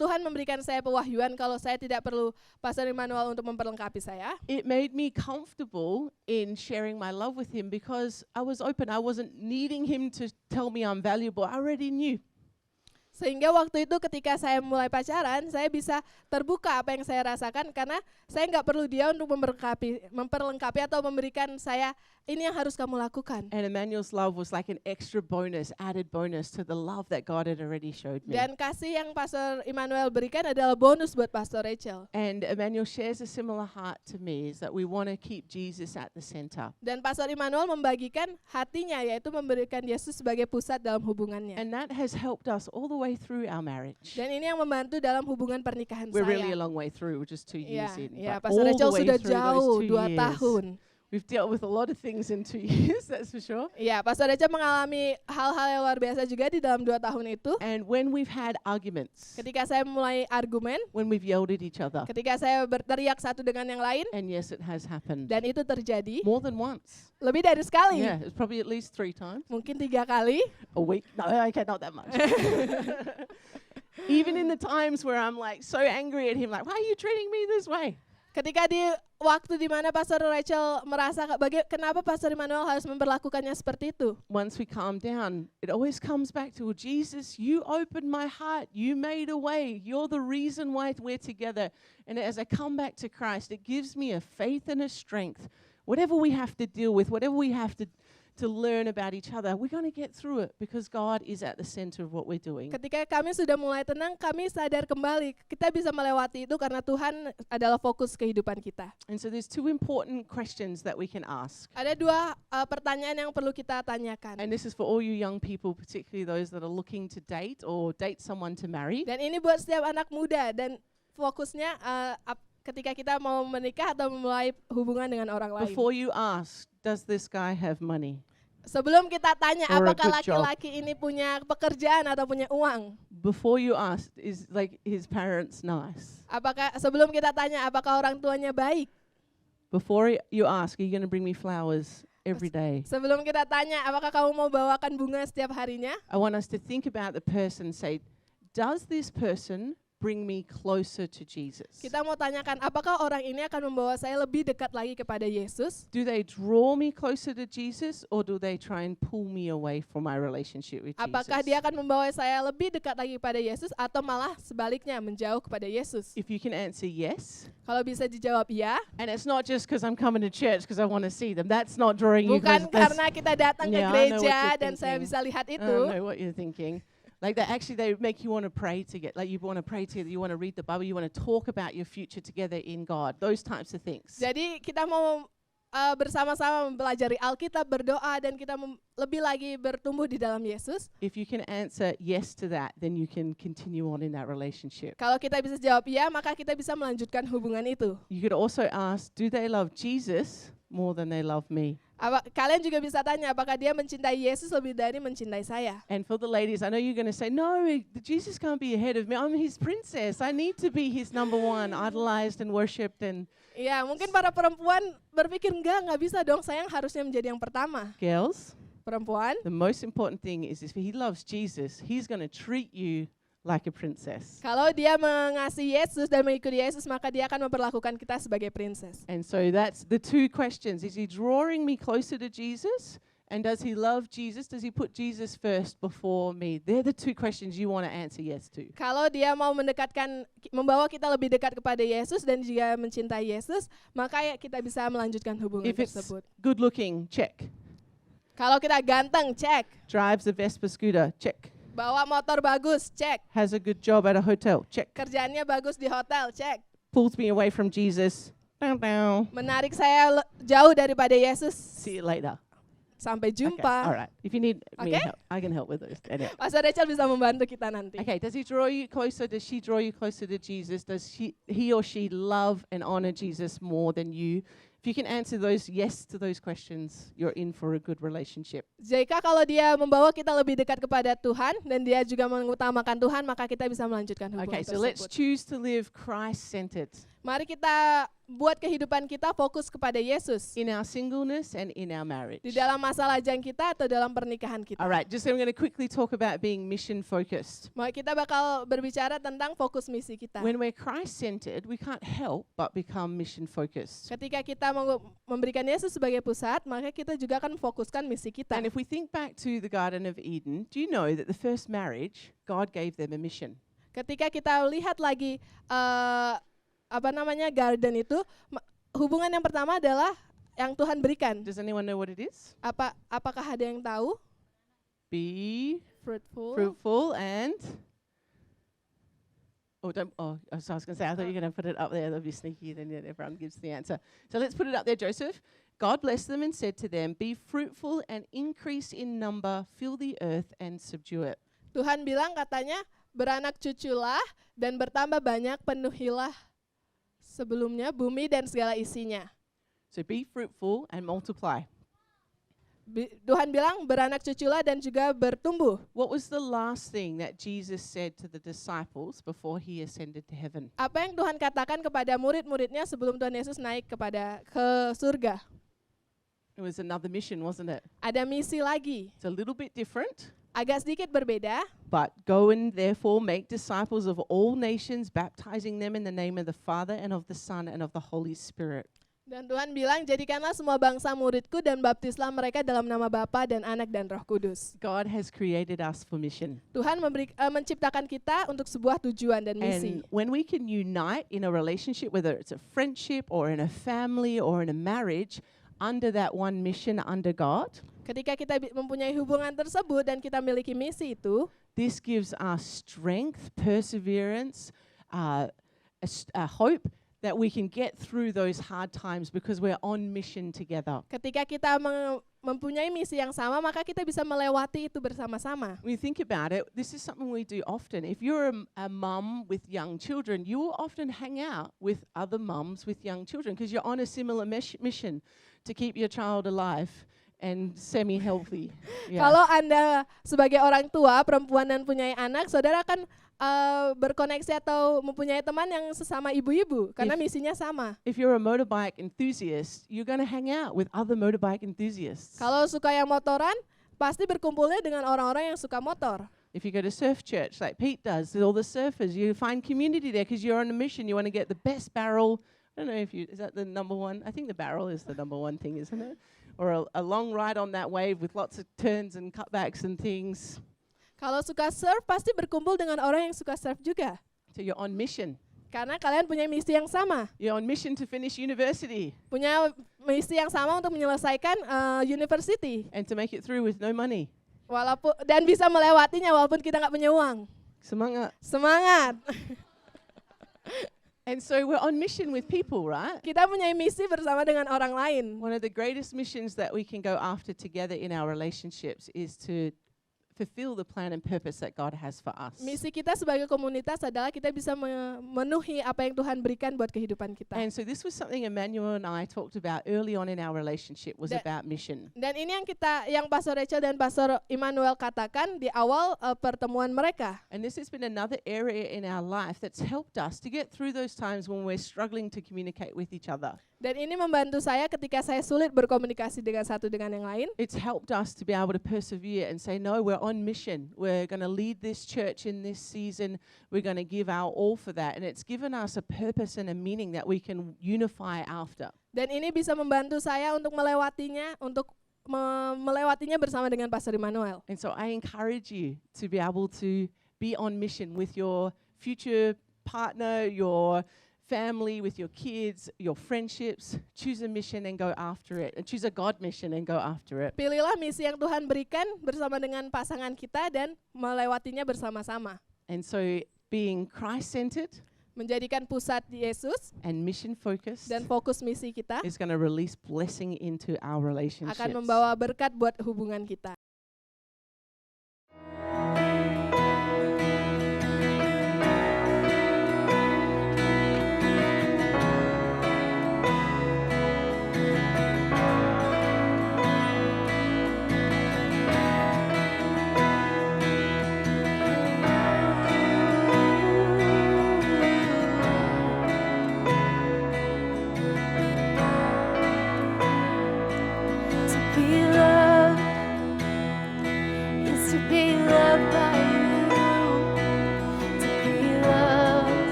Tuhan memberikan saya pewahyuan kalau saya tidak perlu Pastor Immanuel untuk memperlengkapi saya, It made me comfortable in sharing my love with him because I was open. I wasn't needing him to tell me I'm valuable. I already knew. sehingga waktu itu ketika saya mulai pacaran, saya bisa terbuka apa yang saya rasakan karena saya nggak perlu dia untuk memperlengkapi atau memberikan saya ini yang harus kamu lakukan. And Emmanuel's love was like an extra bonus, added bonus to the love that God had already showed me. Dan kasih yang Pastor Immanuel berikan adalah bonus buat Pastor Rachel. And Emmanuel shares a similar heart to me, is that we want to keep Jesus at the center. Dan Pastor Immanuel membagikan hatinya, yaitu memberikan Yesus sebagai pusat dalam hubungannya. And that has helped us all the way through our marriage. Dan ini yang membantu dalam hubungan pernikahan We're really a saya. long way through, we're just 2 years in. Ya, but Pastor all the Rachel way sudah through those jauh 2 2 years, tahun. we've dealt with a lot of things in 2 years, that's for sure. Ya, Pastor Rachel mengalami hal-hal yang luar biasa juga di dalam 2 tahun itu. And when we've had arguments, Ketika saya mulai argumen, when we've yelled at each other, ketika saya berteriak satu dengan yang lain, and yes, it has happened dan itu terjadi more than once. lebih dari sekali. Yeah, it's probably at least 3 times Mungkin 3 kali. a week. No, okay, not that much. Even in the times where I'm like so angry at him, like, why are you treating me this way? Ketika di waktu di mana Pastor Rachel merasa kenapa Pastor Immanuel harus memperlakukannya seperti itu. Once we calm down, it always comes back to, well, Jesus, you opened my heart. You made a way. You're the reason why we're together. And as I come back to Christ, it gives me a faith and a strength. Whatever we have to deal with, whatever we have to learn about each other, we're going to get through it because God is at the center of what we're doing. Ketika kami sudah mulai tenang, kami sadar kembali kita bisa melewati itu karena Tuhan adalah fokus kehidupan kita. And so there's 2 important questions that we can ask. Ada 2 pertanyaan yang perlu kita tanyakan. And this is for all you young people, particularly those that are looking to date or date someone to marry. Dan ini buat setiap anak muda dan fokusnya ketika kita mau menikah atau memulai hubungan dengan orang lain. Before you ask, does this guy have money? Sebelum kita tanya Or a apakah good job. laki-laki ini punya pekerjaan atau punya uang. Before you ask, is like his parents nice? Sebelum kita tanya apakah orang tuanya baik. Before you ask, are you going to bring me flowers every day? Sebelum kita tanya apakah kamu mau bawakan bunga setiap harinya. I want us to think about the person, say, does this person bring me closer to Jesus? Kita mau tanyakan apakah orang ini akan membawa saya lebih dekat lagi kepada Yesus. Do they draw me closer to Jesus, or do they try and pull me away from my relationship with Apakah Jesus? dia akan membawa saya lebih dekat lagi kepada Yesus atau malah sebaliknya menjauh kepada Yesus? If you can answer yes, Kalau bisa dijawab ya, and it's not just because I'm coming to church because I want to see them. That's not drawing you bukan closer. That's- karena kita datang ke Yeah, I know what gereja you're dan saya thinking. bisa lihat I itu. know what you're thinking. Like that, actually, they make you want to pray together. Like you want to pray together. You want to read the Bible. You want to talk about your future together in God. Those types of things. Jadi kita mau bersama-sama mempelajari Alkitab, berdoa dan kita lebih lagi bertumbuh di dalam Yesus. If you can answer yes to that, then you can continue on in that relationship. Kalau kita bisa jawab iya, maka kita bisa melanjutkan hubungan itu. You could also ask, do they love Jesus more than they love me? Kalian juga bisa tanya apakah dia mencintai Yesus lebih dari mencintai saya. And for the ladies, I know you're going to say, no, Jesus can't be ahead of me. I'm his princess. I need to be his number one, idolized and worshipped. And Iya, mungkin para perempuan berpikir nggak bisa dong, saya yang harusnya menjadi yang pertama. girls, Perempuan, the most important thing is if he loves Jesus, he's going to treat you like a princess. kalau dia mengasihi Yesus dan mengikuti Yesus, maka dia akan memperlakukan kita sebagai princess. And so that's the two questions. Is he drawing me closer to Jesus? And does he love Jesus? Does he put Jesus first before me? They're the two questions you want to answer yes to. Kalau dia mau membawa kita lebih dekat kepada Yesus dan juga mencintai Yesus, maka kita bisa melanjutkan hubungan If it's tersebut. good looking, check. Kalau kita ganteng, cek. Drives a Vespa scooter, check. Bawa motor bagus, cek. Has a good job at a hotel, check. Kerjaannya bagus di hotel, cek. Pulls me away from Jesus. Bow, bow. Menarik saya jauh daripada Yesus. See you later. Sampai Okay, jumpa. all right. If you need me Okay. help, I can help with this. Anyway. Pastor Rachel bisa membantu kita nanti. Okay, does he draw you closer? Does she draw you closer to Jesus? Does he or she love and honor Jesus more than you? If you can answer those yes to those questions, you're in for a good relationship. Jika kalau dia membawa kita lebih dekat kepada Tuhan dan dia juga mengutamakan Tuhan, maka kita bisa melanjutkan hubungan Okay, so let's tersebut. choose to live Christ-centered Mari kita buat kehidupan kita fokus kepada Yesus in our singleness and in our marriage. di dalam masa lajang kita atau dalam pernikahan kita. All right, just I'm going to quickly talk about being mission-focused. Maka kita bakal berbicara tentang fokus misi kita. When we're Christ-centered, we can't help but become mission-focused. Ketika kita memberikan Yesus sebagai pusat, maka kita juga akan fokuskan misi kita. And if we think back to the Garden of Eden, do you know that the first marriage, God gave them a mission? Ketika kita lihat lagi garden itu, hubungan yang pertama adalah yang Tuhan berikan. Does anyone know what it is? Apakah ada yang tahu? Be Fruitful. fruitful and so I was going to say, I thought you were going to put it up there. That'd be sneaky, then everyone gives the answer. So let's put it up there, Joseph. God blessed them and said to them, be fruitful and increase in number, fill the earth and subdue it. Tuhan bilang katanya, beranak cuculah dan bertambah banyak, penuhilah sebelumnya bumi dan segala isinya. So be fruitful and multiply. Tuhan bilang beranak cuculah dan juga bertumbuh. What was the last thing that Jesus said to the disciples before he ascended to heaven? Apa yang Tuhan katakan kepada murid-muridnya sebelum Tuhan Yesus naik ke surga? It was another mission, wasn't it? Ada misi lagi, It's a little bit different. agak sedikit berbeda. But go and therefore make disciples of all nations, baptizing them in the name of the Father and of the Son and of the Holy Spirit. Dan Tuhan bilang, jadikanlah semua bangsa muridku dan baptislah mereka dalam nama Bapa dan Anak dan Roh Kudus. God has created us for mission. Tuhan menciptakan kita untuk sebuah tujuan dan misi. And when we can unite in a relationship, whether it's a friendship or in a family or in a marriage, under that one mission under God, Ketika kita mempunyai hubungan tersebut dan kita miliki misi itu, this gives us strength, perseverance, a hope that we can get through those hard times because we're on mission together. ketika kita mempunyai misi yang sama, maka kita bisa melewati itu bersama-sama. When you think about it, this is something we do often. If you're a mum with young children, you will often hang out with other mums with young children because you're on a similar mission to keep your child alive and semi-healthy. Yeah. Kalau Anda sebagai orang tua, perempuan dan punya anak, saudara akan berkoneksi atau mempunyai teman yang sesama ibu-ibu karena misinya sama. If you're a motorbike enthusiast, you're going to hang out with other motorbike enthusiasts. Kalau suka yang motoran, pasti berkumpulnya dengan orang-orang yang suka motor. If you go to surf church like Pete does, all the surfers, you find community there because you're on a mission. You want to get the best barrel. I don't know if is that the number one? I think the barrel is the number one thing, isn't it? Or a long ride on that wave with lots of turns and cutbacks and things. Kalau suka surf, pasti berkumpul dengan orang yang suka surf juga. So you're on mission. Karena kalian punya misi yang sama. You're on mission to finish university. Punya misi yang sama untuk menyelesaikan university. And to make it through with no money. Dan bisa melewatinya walaupun kita nggak punya uang. Semangat. Semangat. And so we're on mission with people, right? Kita punya misi bersama dengan orang lain. One of the greatest missions that we can go after together in our relationships is to fulfill the plan and purpose that God has for us. Misi kita sebagai komunitas adalah kita bisa memenuhi apa yang Tuhan berikan buat kehidupan kita. And so this was something Emmanuel and I talked about early on in our relationship was about mission. Dan ini yang Pastor Rachel dan Pastor Immanuel katakan di awal pertemuan mereka. And this has been another area in our life that's helped us to get through those times when we're struggling to communicate with each other. Dan ini membantu saya ketika saya sulit berkomunikasi dengan satu dengan yang lain. It's helped us to be able to persevere and say, no, we're on mission. We're going to lead this church in this season. We're going to give our all for that. And it's given us a purpose and a meaning that we can unify after. Dan ini bisa membantu saya untuk melewatinya bersama dengan Pastor Immanuel. And so I encourage you to be able to be on mission with your future partner, your family, with your kids, your friendships. Choose a mission and go after it. And choose a God mission and go after it. Pilihlah misi yang Tuhan berikan bersama dengan pasangan kita dan melewatinya bersama-sama. And so being Christ-centered, menjadikan pusat Yesus and mission-focused dan fokus misi kita is going to release blessing into our relationships. akan membawa berkat buat hubungan kita.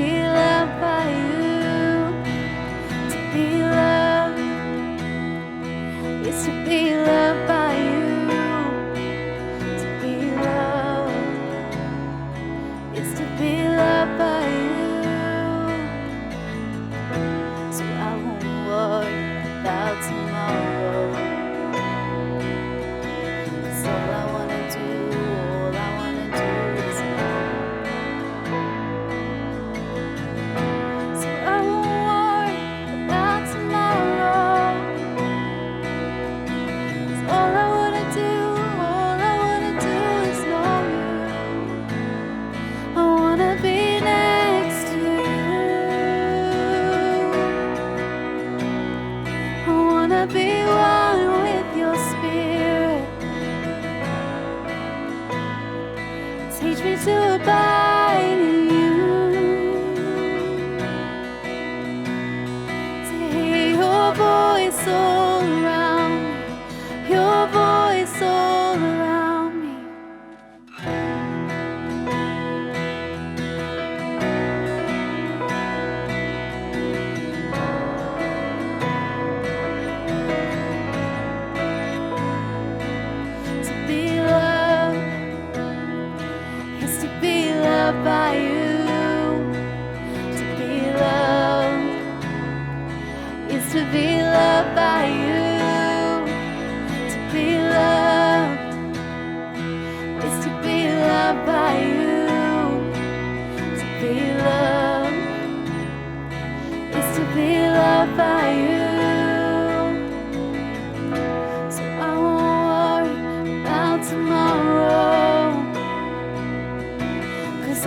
Be loved.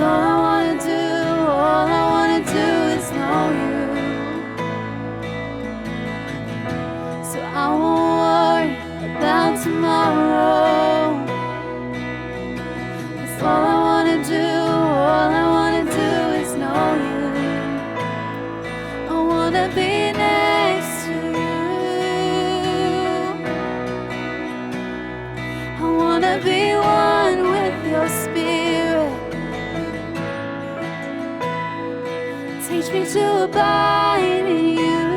all I wanna do is know you. So I won't worry about tomorrow. 'Cause all I wanna do is know you. I wanna be next to you. I wanna be one with your spirit. Teach me to abide in you.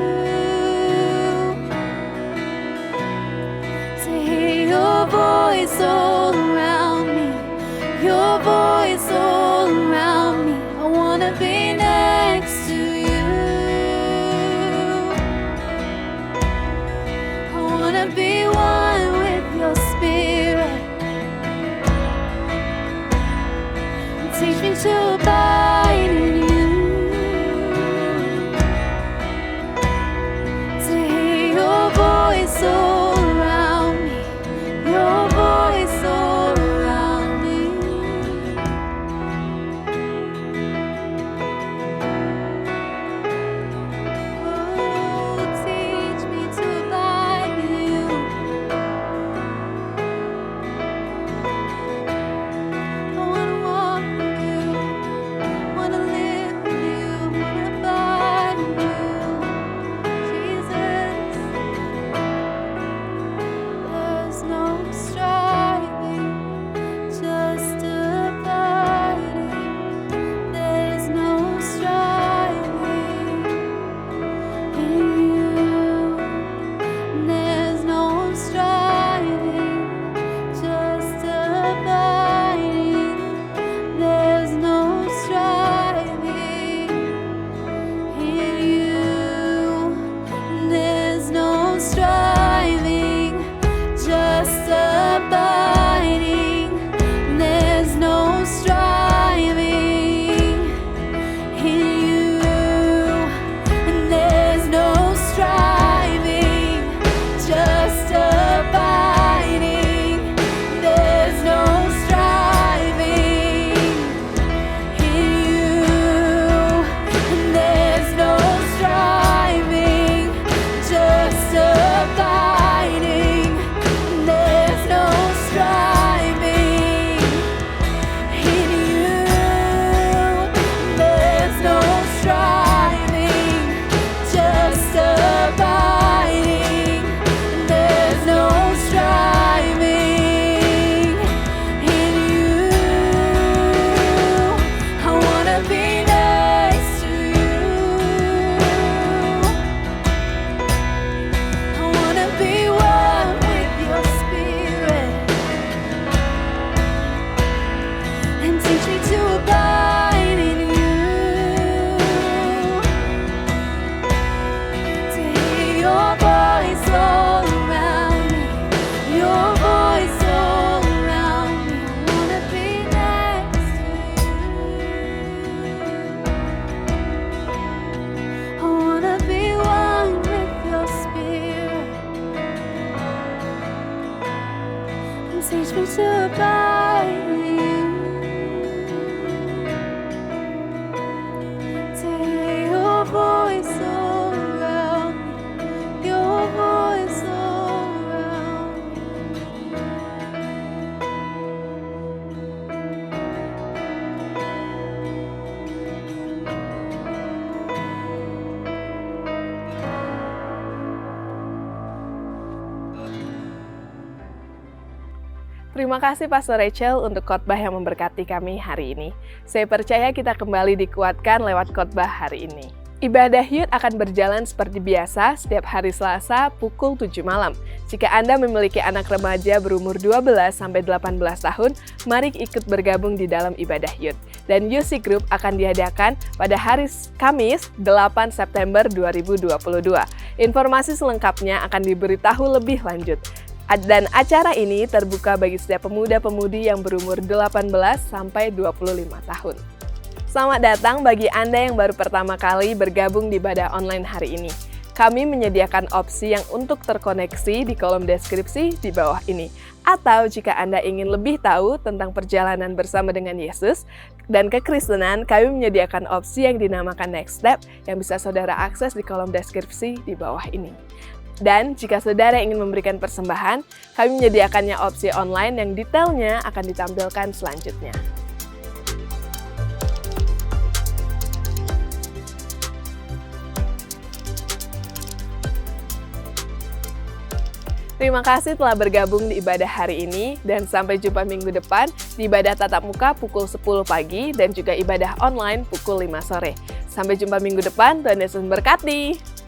To hear your voice all around me. Your voice all around me. I wanna be next to you. I wanna be one with your spirit. Teach me to abide in you. To hear your voice all around me. Your voice all around me. Oh, teach me to abide in you. I wanna walk with you, wanna live with you, wanna abide in you, Jesus. There's no striving, just abiding. There's no striving in you. There's no striving, just abiding. There's no striving in you. There's no striving, just abiding. There's no striving in you. There's no striving, just abiding. There's no striving in you. There's no striving, just abiding. There's no striving in you. There's no striving, just abiding. There's no striving in you. I wanna be next to you. I wanna be one with your spirit. And teach me to abide in you. To hear your voice all around me. Your voice all around me. I wanna be next to you. I wanna be one with your spirit. And teach me to abide in you. To hear your voice all around me. Your voice all around me. Terima kasih Pastor Rachel untuk khotbah yang memberkati kami hari ini. Saya percaya kita kembali dikuatkan lewat khotbah hari ini. Ibadah Youth akan berjalan seperti biasa setiap hari Selasa pukul 7 malam. Jika Anda memiliki anak remaja berumur 12-18 tahun, mari ikut bergabung di dalam Ibadah Youth. Dan Youth Group akan diadakan pada hari Kamis 8 September 2022. Informasi selengkapnya akan diberitahu lebih lanjut. Dan acara ini terbuka bagi setiap pemuda-pemudi yang berumur 18-25 tahun. Selamat datang bagi Anda yang baru pertama kali bergabung di ibadah online hari ini. Kami menyediakan opsi yang untuk terkoneksi di kolom deskripsi di bawah ini. Atau jika Anda ingin lebih tahu tentang perjalanan bersama dengan Yesus dan kekristenan, kami menyediakan opsi yang dinamakan Next Step yang bisa saudara akses di kolom deskripsi di bawah ini. Dan jika saudara ingin memberikan persembahan, kami menyediakannya opsi online yang detailnya akan ditampilkan selanjutnya. Terima kasih telah bergabung di ibadah hari ini dan sampai jumpa minggu depan di ibadah tatap muka pukul 10 pagi dan juga ibadah online pukul 5 sore. Sampai jumpa minggu depan, Tuhan Yesus memberkati.